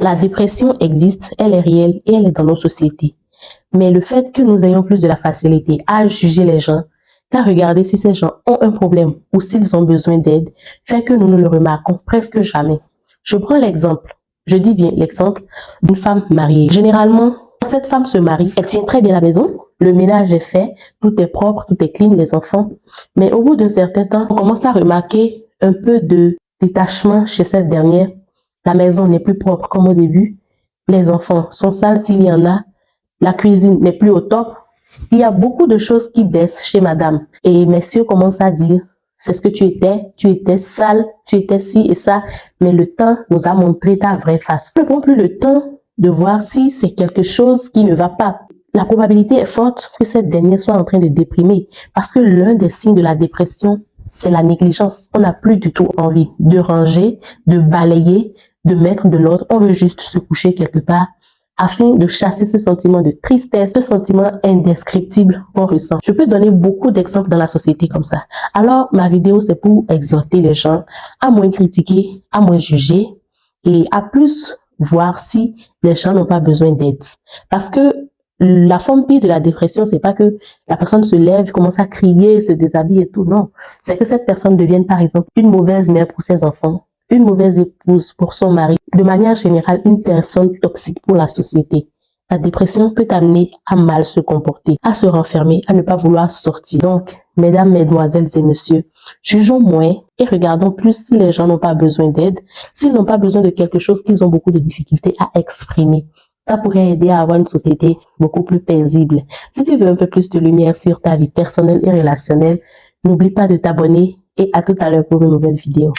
La dépression existe, elle est réelle et elle est dans nos sociétés. Mais le fait que nous ayons plus de la facilité à juger les gens, qu'à regarder si ces gens ont un problème ou s'ils ont besoin d'aide, fait que nous ne le remarquons presque jamais. Je prends l'exemple, je dis bien l'exemple, d'une femme mariée. Généralement, quand cette femme se marie, elle tient très bien la maison, le ménage est fait, tout est propre, tout est clean, les enfants. Mais au bout d'un certain temps, on commence à remarquer un peu de détachement chez cette dernière. La maison n'est plus propre comme au début, les enfants sont sales s'il y en a, la cuisine n'est plus au top. Il y a beaucoup de choses qui baissent chez madame. Et messieurs commencent à dire, c'est ce que tu étais sale, tu étais ci et ça, mais le temps nous a montré ta vraie face. Nous n'avons plus le temps de voir si c'est quelque chose qui ne va pas. La probabilité est forte que cette dernière soit en train de déprimer parce que l'un des signes de la dépression, c'est la négligence. On n'a plus du tout envie de ranger, de balayer, de mettre de l'ordre. On veut juste se coucher quelque part afin de chasser ce sentiment de tristesse, ce sentiment indescriptible qu'on ressent. Je peux donner beaucoup d'exemples dans la société comme ça. Alors, ma vidéo, c'est pour exhorter les gens à moins critiquer, à moins juger et à plus voir si les gens n'ont pas besoin d'aide. Parce que la forme pire de la dépression, c'est pas que la personne se lève, commence à crier, se déshabille et tout. Non, c'est que cette personne devienne par exemple une mauvaise mère pour ses enfants, une mauvaise épouse pour son mari, de manière générale une personne toxique pour la société. La dépression peut amener à mal se comporter, à se renfermer, à ne pas vouloir sortir. Donc, mesdames, mesdemoiselles et messieurs, jugeons moins et regardons plus si les gens n'ont pas besoin d'aide, s'ils n'ont pas besoin de quelque chose qu'ils ont beaucoup de difficultés à exprimer. Ça pourrait aider à avoir une société beaucoup plus paisible. Si tu veux un peu plus de lumière sur ta vie personnelle et relationnelle, n'oublie pas de t'abonner et à tout à l'heure pour une nouvelle vidéo.